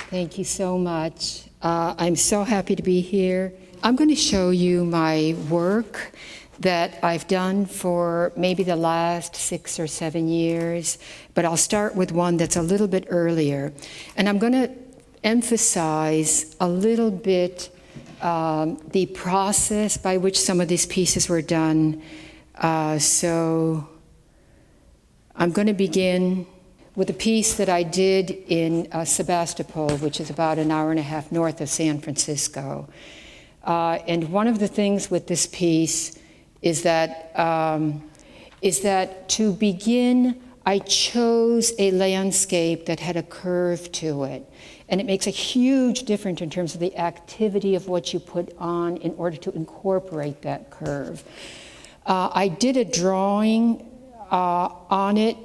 Thank you so much. I'm so happy to be here. I'm going to show you my work that I've done for maybe the last 6 or 7 years, but I'll start with one that's a little bit earlier. And I'm going to emphasize a little bit the process by which some of these pieces were done. So I'm going to begin with a piece that I did in Sebastopol, which is about an hour and a half north of San Francisco. And one of the things with this piece is that to begin, I chose a landscape that had a curve to it. And it makes a huge difference in terms of the activity of what you put on in order to incorporate that curve. I did a drawing on it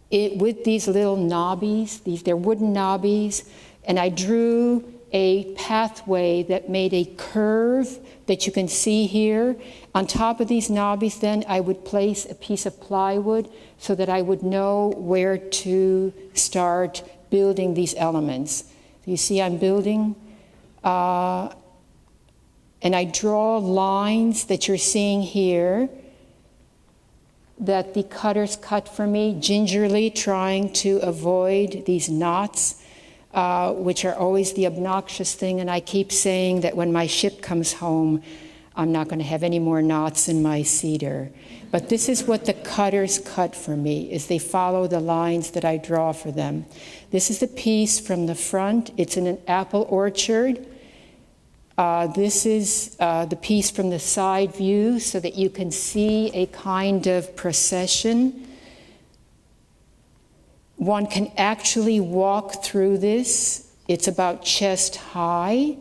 with these little knobbies. They're wooden knobbies. And I drew a pathway that made a curve that you can see here. On top of these knobbies, then, I would place a piece of plywood so that I would know where to start building these elements. You see I'm building, and I draw lines that you're seeing here that the cutters cut for me, gingerly trying to avoid these knots, which are always the obnoxious thing. And I keep saying that when my ship comes home, I'm not going to have any more knots in my cedar. But this is what the cutters cut for me, is they follow the lines that I draw for them. This is the piece from the front. It's in an apple orchard. This is the piece from the side view so that you can see a kind of procession. One can actually walk through this. It's about chest high,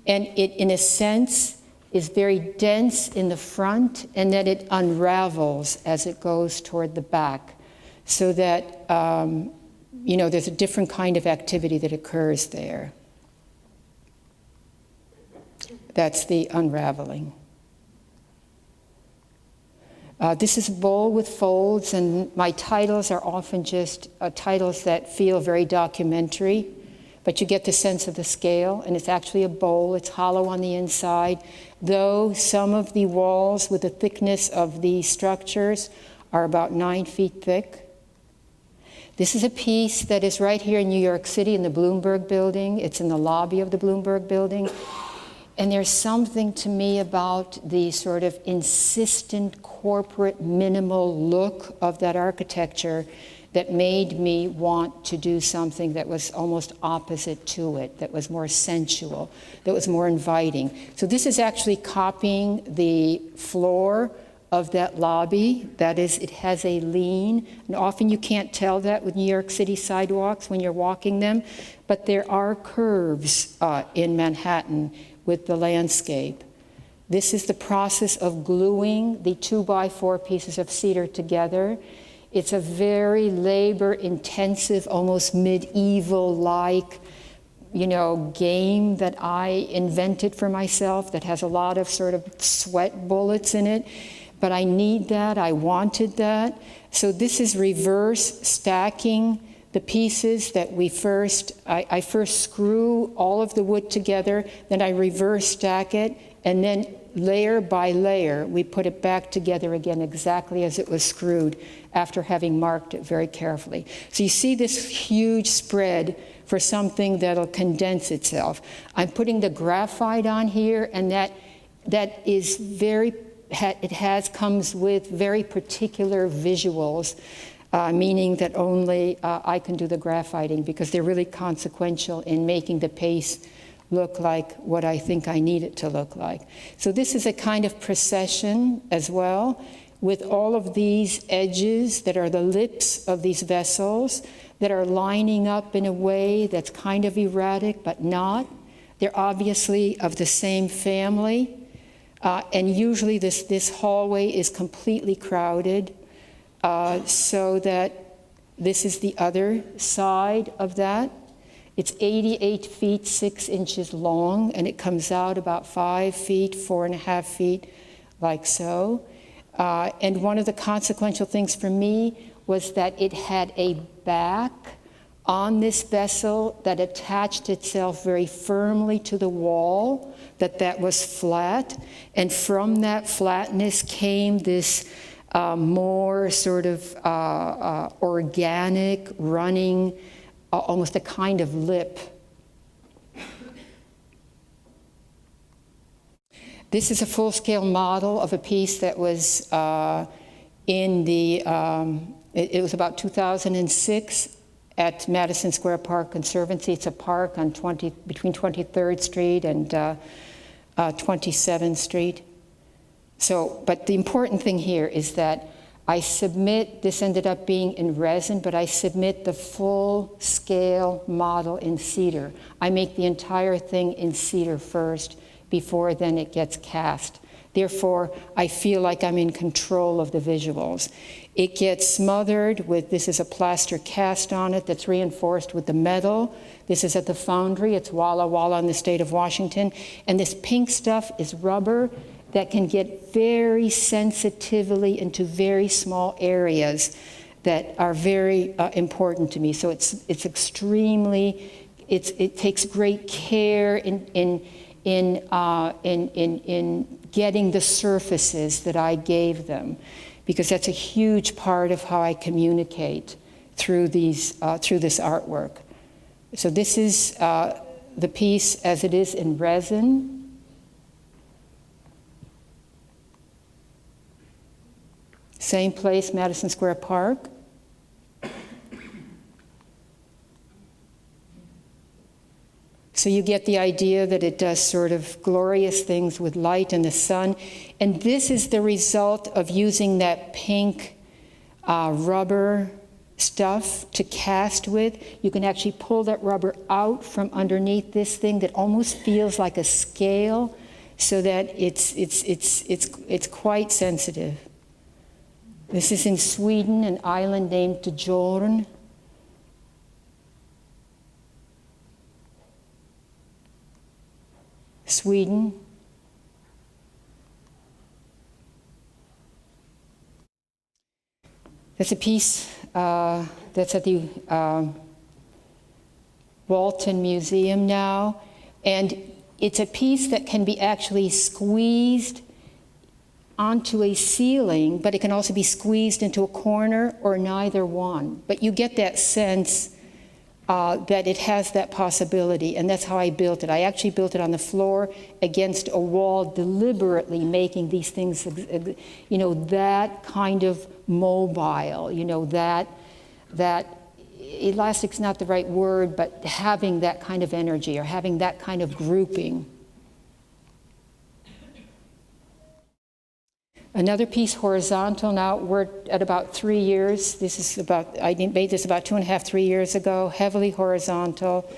and it, in a sense, is very dense in the front, and then it unravels as it goes toward the back, so that, there's a different kind of activity that occurs there. That's the unraveling. This is a bowl with folds, and my titles are often just titles that feel very documentary, but you get the sense of the scale, and it's actually a bowl. It's hollow on the inside, though some of the walls with the thickness of the structures are about 9 feet thick. This is a piece that is right here in New York City in the Bloomberg building. It's in the lobby of the Bloomberg building. And there's something to me about the sort of insistent corporate minimal look of that architecture that made me want to do something that was almost opposite to it, that was more sensual, that was more inviting. So this is actually copying the floor of that lobby. That is, it has a lean, and often you can't tell that with New York City sidewalks when you're walking them, but there are curves in Manhattan with the landscape. This is the process of gluing the 2x4 pieces of cedar together. It's a very labor-intensive, almost medieval-like, game that I invented for myself that has a lot of sort of sweat bullets in it. But I need that, I wanted that. So this is reverse stacking the pieces that I first screw all of the wood together, then I reverse stack it, and then layer by layer, we put it back together again exactly as it was screwed after having marked it very carefully. So you see this huge spread for something that'll condense itself. I'm putting the graphite on here, and that is comes with very particular visuals, meaning that only I can do the graphiting because they're really consequential in making the paste look like what I think I need it to look like. So this is a kind of procession as well, with all of these edges that are the lips of these vessels that are lining up in a way that's kind of erratic, but not. They're obviously of the same family, and usually this hallway is completely crowded, so that this is the other side of that. It's 88 feet 6 inches long, and it comes out about 5 feet, 4.5 feet, like so. And one of the consequential things for me was that it had a back on this vessel that attached itself very firmly to the wall, that was flat. And from that flatness came this more sort of organic, running, almost a kind of lip. This is a full-scale model of a piece that was in the, it was about 2006 at Madison Square Park Conservancy. It's a park on between 23rd Street and 27th Street. So, but the important thing here is that I submit, this ended up being in resin, but I submit the full-scale model in cedar. I make the entire thing in cedar first, before then it gets cast. Therefore, I feel like I'm in control of the visuals. It gets smothered with, this is a plaster cast on it that's reinforced with the metal. This is at the foundry, it's Walla Walla in the state of Washington. And this pink stuff is rubber that can get very sensitively into very small areas that are very important to me. So it's extremely, it takes great care in getting the surfaces that I gave them, because that's a huge part of how I communicate through this artwork. So this is the piece as it is in resin. Same place, Madison Square Park. So you get the idea that it does sort of glorious things with light and the sun. And this is the result of using that pink rubber stuff to cast with. You can actually pull that rubber out from underneath this thing that almost feels like a scale, so that it's quite sensitive. This is in Sweden, an island named Djurn. Sweden. That's a piece that's at the Walton Museum now, and it's a piece that can be actually squeezed onto a ceiling, but it can also be squeezed into a corner or neither one. But you get that sense that it has that possibility, and that's how I built it. I actually built it on the floor against a wall, deliberately making these things, you know, that kind of mobile, you know, that elastic's not the right word, but having that kind of energy or having that kind of grouping. Another piece, horizontal. Now we're at about 3 years. This is about, I made this about 2.5, 3 years ago, heavily horizontal.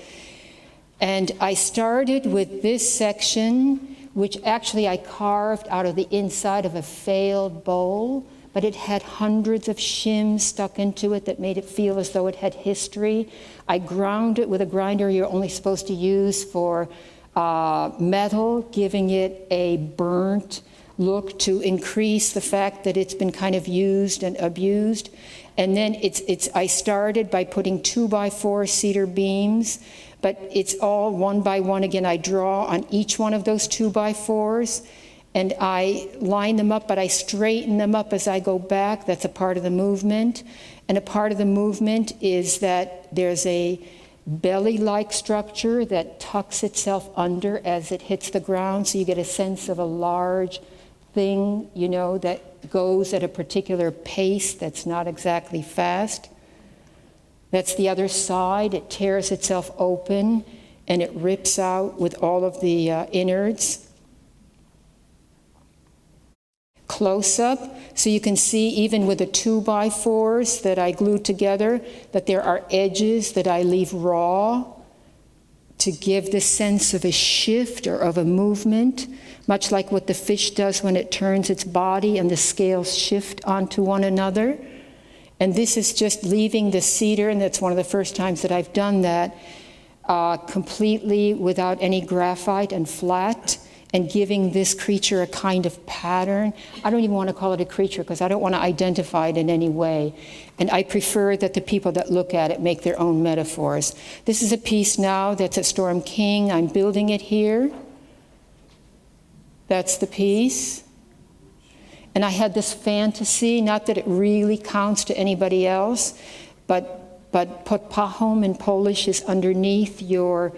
And I started with this section, which actually I carved out of the inside of a failed bowl, but it had hundreds of shims stuck into it that made it feel as though it had history. I ground it with a grinder you're only supposed to use for metal, giving it a burnt look to increase the fact that it's been kind of used and abused. And then I started by putting 2x4 cedar beams, but it's all 1 by 1 again. I draw on each one of those 2x4s, and I line them up, but I straighten them up as I go back. That's a part of the movement. And a part of the movement is that there's a belly-like structure that tucks itself under as it hits the ground, so you get a sense of a large thing, you know, that goes at a particular pace that's not exactly fast. That's the other side. It tears itself open and it rips out with all of the innards. Close up, so you can see even with the 2x4s that I glued together that there are edges that I leave raw to give the sense of a shift or of a movement, much like what the fish does when it turns its body and the scales shift onto one another. And this is just leaving the cedar, and that's one of the first times that I've done that, completely without any graphite and flat. and giving this creature a kind of pattern. I don't even want to call it a creature because I don't want to identify it in any way. And I prefer that the people that look at it make their own metaphors. This is a piece now that's at Storm King. I'm building it here. That's the piece. And I had this fantasy, not that it really counts to anybody else, but pod pachom in Polish is underneath your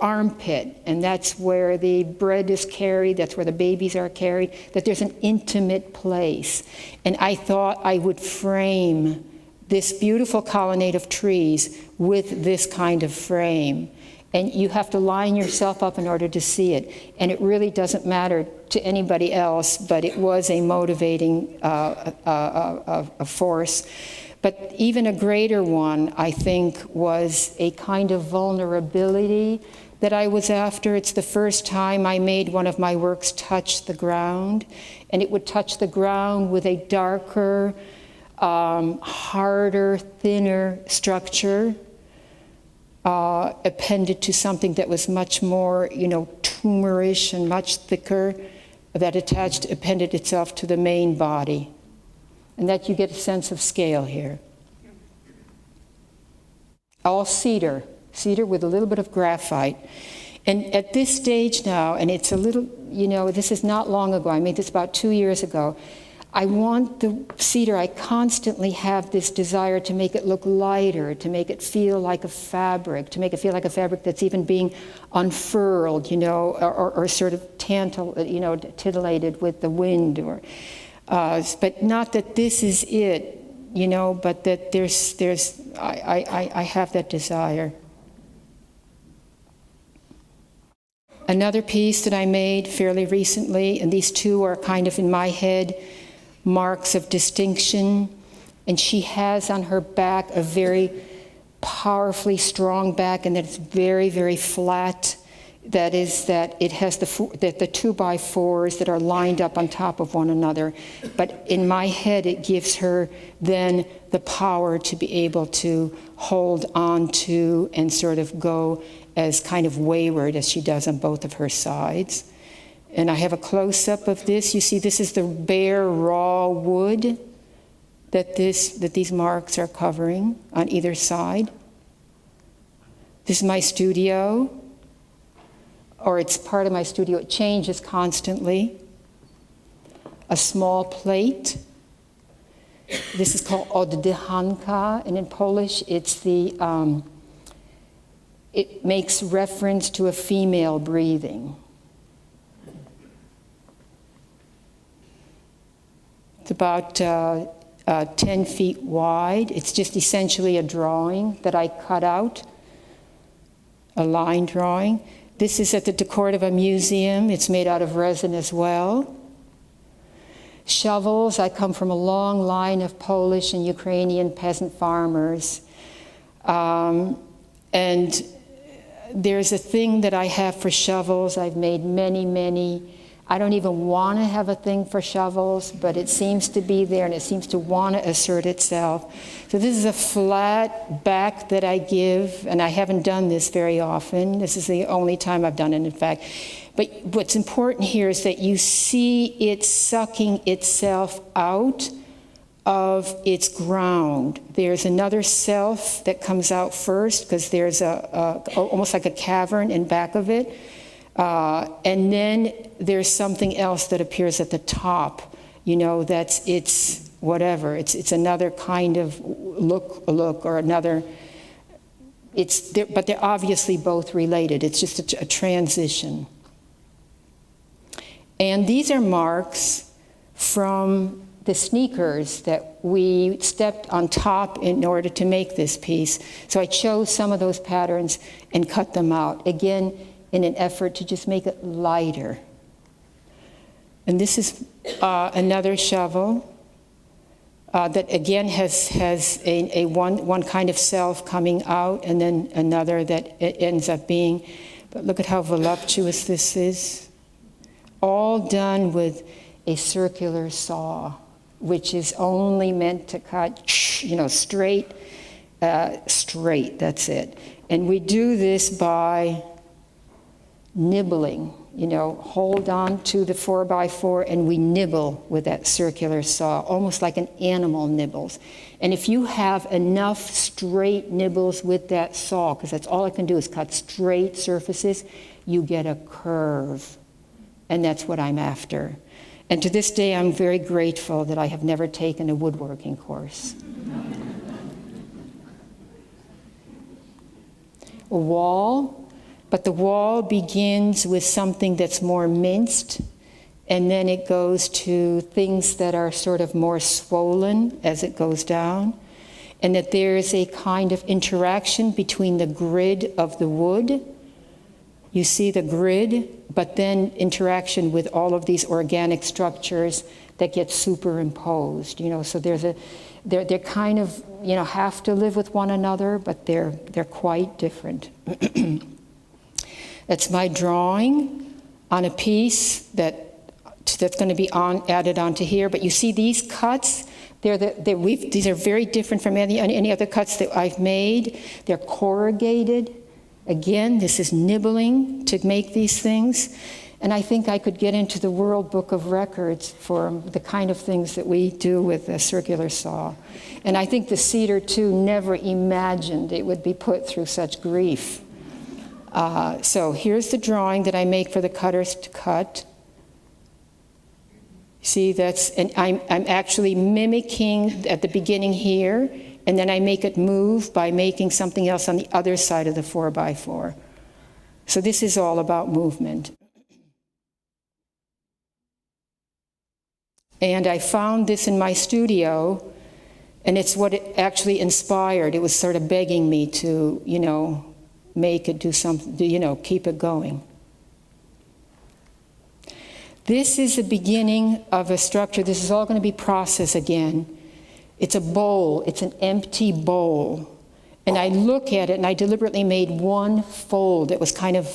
armpit, and that's where the bread is carried, that's where the babies are carried, that there's an intimate place. And I thought I would frame this beautiful colonnade of trees with this kind of frame. And you have to line yourself up in order to see it. And it really doesn't matter to anybody else, but it was a motivating force. But even a greater one, I think, was a kind of vulnerability that I was after. It's the first time I made one of my works touch the ground. And it would touch the ground with a darker, harder, thinner structure. Appended to something that was much more, tumorish and much thicker, that appended itself to the main body. And that you get a sense of scale here. All cedar with a little bit of graphite. And at this stage now, and it's a little, this is not long ago, I made this about 2 years ago, I want the cedar, I constantly have this desire to make it look lighter, to make it feel like a fabric, to make it feel like a fabric that's even being unfurled, or sort of titillated with the wind, but not that this is it, but that I have that desire. Another piece that I made fairly recently, and these two are kind of in my head, marks of distinction, and she has on her back a very powerfully strong back, and that it's very, very flat. That is that it has the 2x4s that are lined up on top of one another. But in my head, it gives her then the power to be able to hold on to and sort of go as kind of wayward as she does on both of her sides. And I have a close-up of this. You see, this is the bare, raw wood that these marks are covering on either side. This is my studio, or it's part of my studio. It changes constantly. A small plate. This is called Ahankhah, and in Polish, it's it makes reference to a female breathing. It's about 10 feet wide. It's just essentially a drawing that I cut out, a line drawing. This is at the Decortiva Museum. It's made out of resin as well. Shovels. I come from a long line of Polish and Ukrainian peasant farmers. And there's a thing that I have for shovels. I've made many, many. I don't even want to have a thing for shovels, but it seems to be there and it seems to want to assert itself. So this is a flat back that I give, and I haven't done this very often. This is the only time I've done it, in fact. But what's important here is that you see it sucking itself out of its ground. There's another self that comes out first because there's almost like a cavern in back of it. And then there's something else that appears at the top, that's it's whatever. It's another kind of look or another. But they're obviously both related. It's just a transition. And these are marks from the sneakers that we stepped on top in order to make this piece. So I chose some of those patterns and cut them out. Again, in an effort to just make it lighter. And this is another shovel that again has a one kind of self coming out, and then another that it ends up being. But look at how voluptuous this is. All done with a circular saw, which is only meant to cut, straight, that's it. And we do this by nibbling. hold on to the 4x4 and we nibble with that circular saw, almost like an animal nibbles. And if you have enough straight nibbles with that saw, because that's all it can do is cut straight surfaces, you get a curve. And that's what I'm after. And to this day, I'm very grateful that I have never taken a woodworking course. A wall, but the wall begins with something that's more minced, and then it goes to things that are sort of more swollen as it goes down, and that there's a kind of interaction between the grid of the wood. You see the grid, but then interaction with all of these organic structures that get superimposed. So they're kind of, have to live with one another, but they're quite different. That's my drawing on a piece that's going to be added onto here. But you see these cuts, these are very different from any other cuts that I've made. They're corrugated. Again, this is nibbling to make these things. And I think I could get into the World Book of Records for the kind of things that we do with a circular saw. And I think the cedar, too, never imagined it would be put through such grief. So here's the drawing that I make for the cutters to cut. See, and I'm actually mimicking at the beginning here, and then I make it move by making something else on the other side of the 4x4. So this is all about movement. And I found this in my studio, and it's what it actually inspired. It was sort of begging me to, make it do something, keep it going. This is the beginning of a structure. This is all going to be process again. It's a bowl. It's an empty bowl. And I look at it, and I deliberately made one fold that was kind of,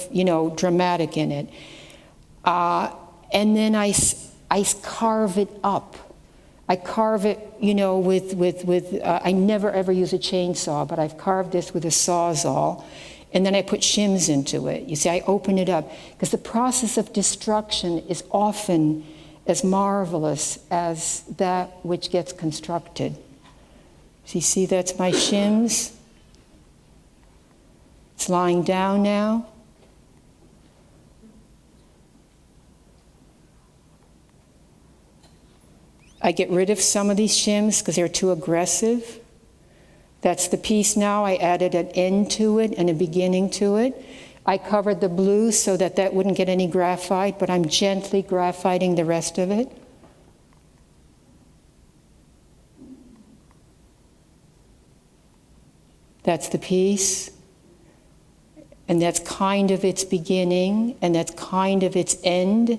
dramatic in it. And then I carve it up. I carve it, with I never ever use a chainsaw, but I've carved this with a Sawzall. And then I put shims into it. You see, I open it up. Because the process of destruction is often as marvelous as that which gets constructed. So you see, that's my shims. It's lying down now. I get rid of some of these shims because they're too aggressive. That's the piece now. I added an end to it and a beginning to it. I covered the blue so that wouldn't get any graphite, but I'm gently graphiting the rest of it. That's the piece. And that's kind of its beginning, and that's kind of its end.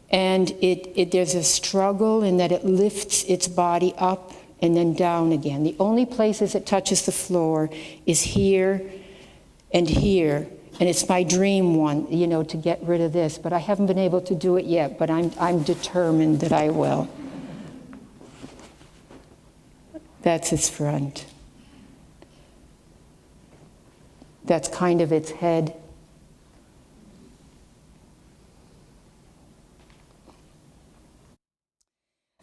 And there's a struggle in that it lifts its body up and then down again. The only places it touches the floor is here and here. And it's my dream one, to get rid of this. But I haven't been able to do it yet, but I'm determined that I will. That's its front. That's kind of its head.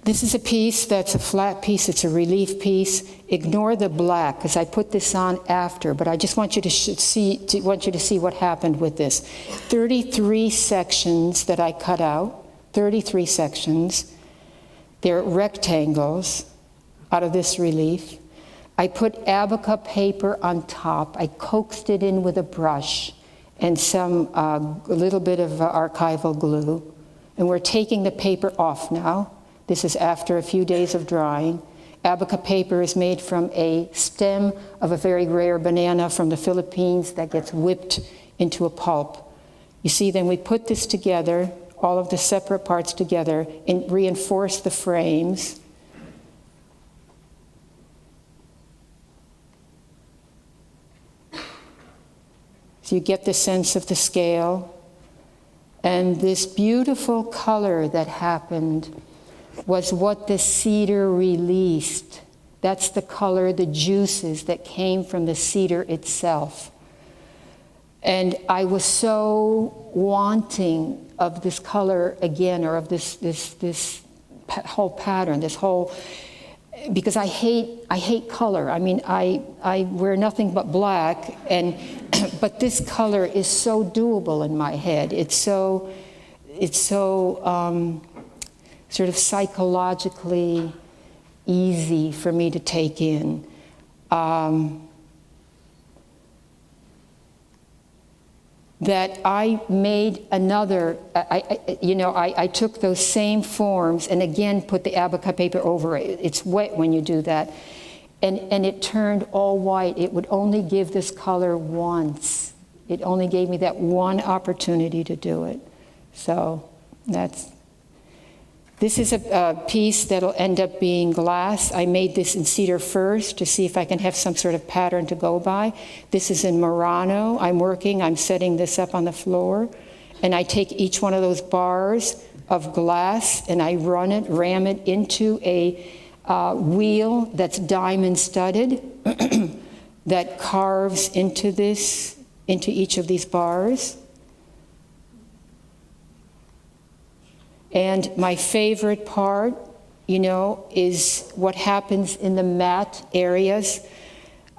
This is a piece that's a flat piece. It's a relief piece. Ignore the black, because I put this on after, but I just want you to see what happened with this. 33 sections that I cut out, 33 sections. They're rectangles out of this relief. I put Abaca paper on top. I coaxed it in with a brush and a little bit of archival glue. And we're taking the paper off now. This is after a few days of drying. Abaca paper is made from a stem of a very rare banana from the Philippines that gets whipped into a pulp. You see, then we put this together, all of the separate parts together, and reinforce the frames. So you get the sense of the scale. And this beautiful color that happened was what the cedar released. That's the color, the juices that came from the cedar itself. And I was so wanting of this color again, or of this whole pattern, this whole, because I hate color. I mean, I wear nothing but black, and but this color is so doable in my head. It's so sort of psychologically easy for me to take in. That I made another, I took those same forms and again put the Abaca paper over it. It's wet when you do that. And it turned all white. It would only give this color once. It only gave me that one opportunity to do it. So this is a piece that'll end up being glass. I made this in cedar first to see if I can have some sort of pattern to go by. This is in Murano. I'm setting this up on the floor. And I take each one of those bars of glass and I ram it into a wheel that's diamond studded that carves into each of these bars. And my favorite part, is what happens in the matte areas.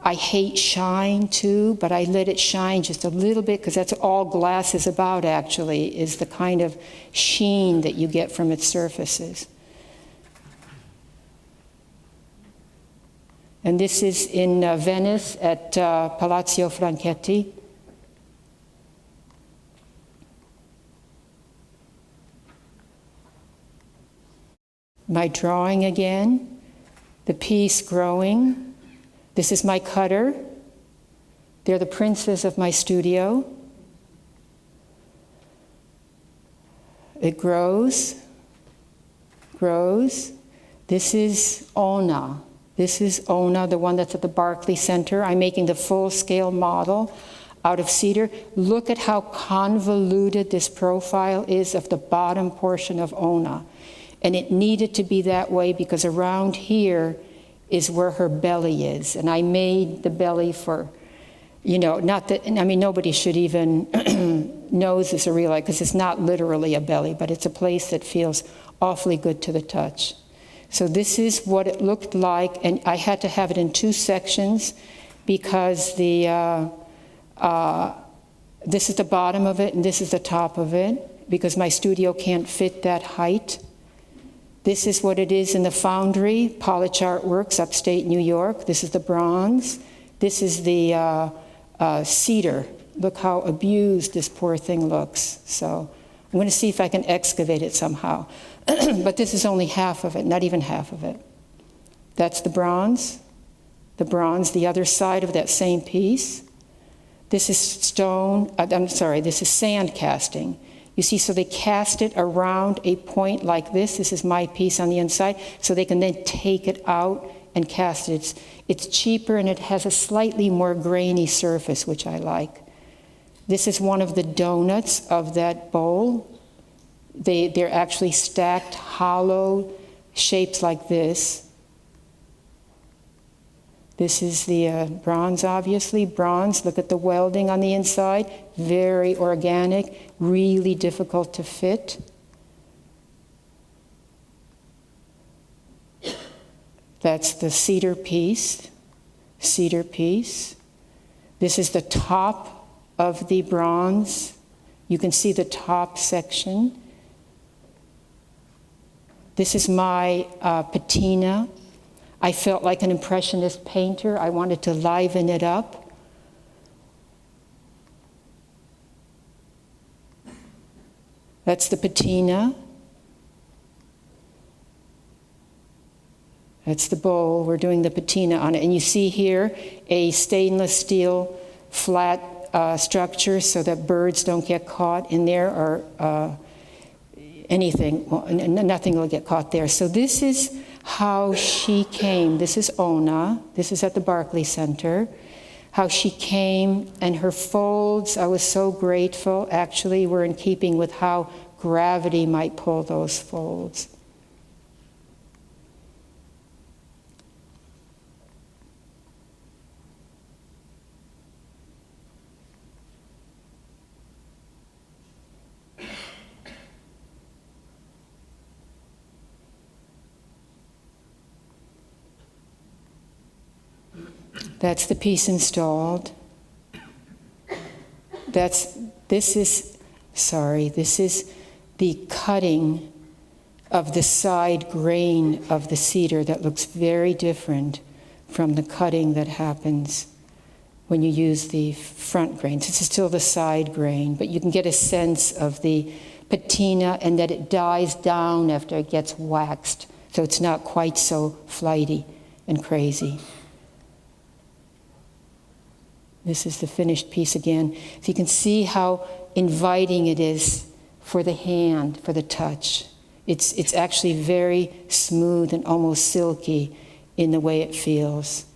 I hate shine too, but I let it shine just a little bit because that's all glass is about actually, is the kind of sheen that you get from its surfaces. And this is in Venice at Palazzo Franchetti. My drawing again, the piece growing. This is my cutter. They're the princes of my studio. It grows. This is Ona. The one that's at the Barclay Center. I'm making the full-scale model out of cedar. Look at how convoluted this profile is of the bottom portion of Ona. And it needed to be that way because around here is where her belly is. And I made the belly for, nobody should even knows this or realize, because it's not literally a belly, but it's a place that feels awfully good to the touch. So this is what it looked like, and I had to have it in two sections because this is the bottom of it and this is the top of it, because my studio can't fit that height. This is what it is in the foundry, Polish Artworks, upstate New York. This is the bronze. This is the cedar. Look how abused this poor thing looks. So I'm going to see if I can excavate it somehow. But this is only half of it, not even half of it. That's the bronze. The other side of that same piece. This is this is sand casting. You see, so they cast it around a point like this. This is my piece on the inside, so they can then take it out and cast it. It's cheaper and it has a slightly more grainy surface, which I like. This is one of the donuts of that bowl. They're actually stacked, hollow shapes like this. This is the bronze, obviously. Bronze, look at the welding on the inside. Very organic, really difficult to fit. That's the cedar piece. This is the top of the bronze. You can see the top section. This is my patina. I felt like an impressionist painter. I wanted to liven it up. That's the patina. That's the bowl. We're doing the patina on it. And you see here a stainless steel flat structure so that birds don't get caught in there or anything. Well, nothing will get caught there. So this is how she came. This is Ona. This is at the Barclay Center. How she came, and her folds, I was so grateful, actually were in keeping with how gravity might pull those folds. That's the piece installed. This is the cutting of the side grain of the cedar that looks very different from the cutting that happens when you use the front grain. This is still the side grain, but you can get a sense of the patina and that it dies down after it gets waxed, so it's not quite so flighty and crazy. This is the finished piece again. So you can see how inviting it is for the hand, for the touch. It's actually very smooth and almost silky in the way it feels.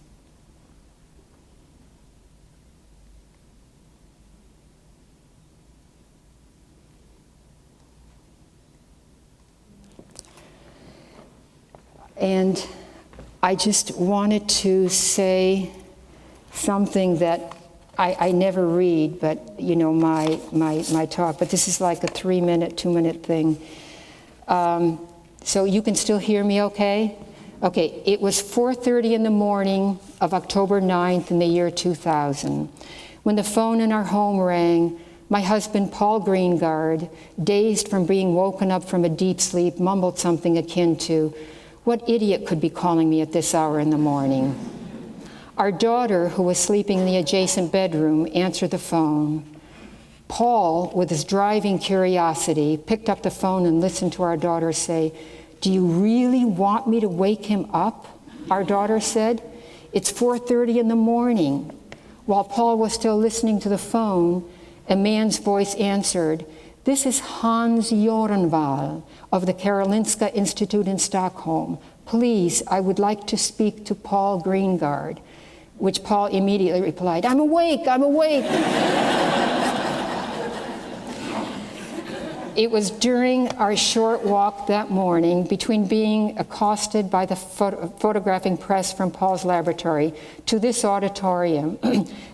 And I just wanted to say something that I never read, but my talk, but this is like a 3-minute, 2-minute thing. So you can still hear me okay? Okay, it was 4:30 in the morning of October 9th in the year 2000. When the phone in our home rang, my husband, Paul Greengard, dazed from being woken up from a deep sleep, mumbled something akin to, "What idiot could be calling me at this hour in the morning?" Our daughter, who was sleeping in the adjacent bedroom, answered the phone. Paul, with his driving curiosity, picked up the phone and listened to our daughter say, "Do you really want me to wake him up?" Our daughter said. "It's 4:30 in the morning." While Paul was still listening to the phone, a man's voice answered, "This is Hans Jorenvall of the Karolinska Institute in Stockholm. Please, I would like to speak to Paul Greengard." Which Paul immediately replied, "I'm awake, I'm awake." It was during our short walk that morning between being accosted by the photographing press from Paul's laboratory to this auditorium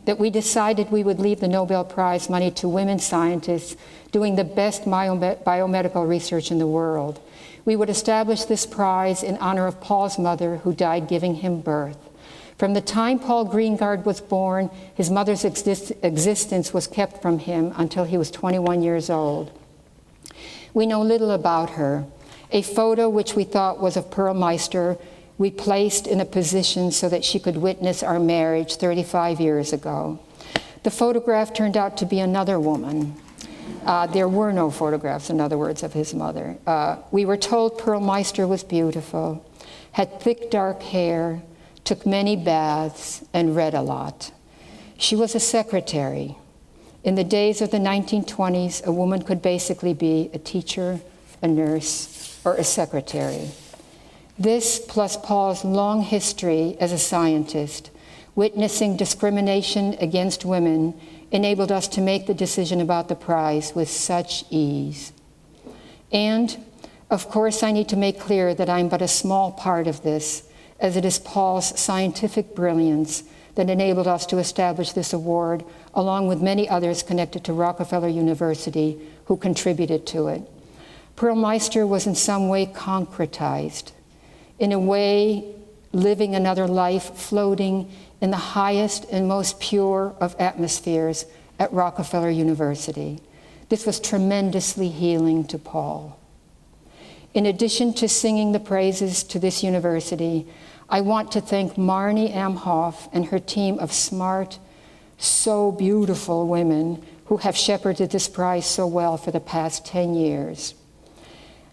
that we decided we would leave the Nobel Prize money to women scientists doing the best biomedical research in the world. We would establish this prize in honor of Paul's mother, who died giving him birth. From the time Paul Greengard was born, his mother's existence was kept from him until he was 21 years old. We know little about her. A photo which we thought was of Pearl Meister, we placed in a position so that she could witness our marriage 35 years ago. The photograph turned out to be another woman. There were no photographs, in other words, of his mother. We were told Pearl Meister was beautiful, had thick dark hair, took many baths, and read a lot. She was a secretary. In the days of the 1920s, a woman could basically be a teacher, a nurse, or a secretary. This, plus Paul's long history as a scientist, witnessing discrimination against women, enabled us to make the decision about the prize with such ease. And, of course, I need to make clear that I'm but a small part of this, as it is Paul's scientific brilliance that enabled us to establish this award, along with many others connected to Rockefeller University who contributed to it. Pearl Meister was in some way concretized, in a way living another life, floating in the highest and most pure of atmospheres at Rockefeller University. This was tremendously healing to Paul. In addition to singing the praises to this university, I want to thank Marnie Amhoff and her team of smart, so beautiful women who have shepherded this prize so well for the past 10 years.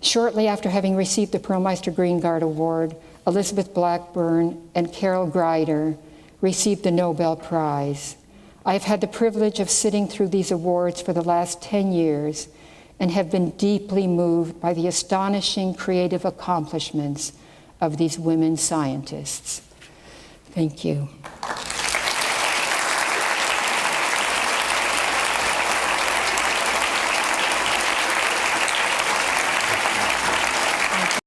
Shortly after having received the Pearl Meister Greengard Award, Elizabeth Blackburn and Carol Greider received the Nobel Prize. I have had the privilege of sitting through these awards for the last 10 years and have been deeply moved by the astonishing creative accomplishments of these women scientists. Thank you.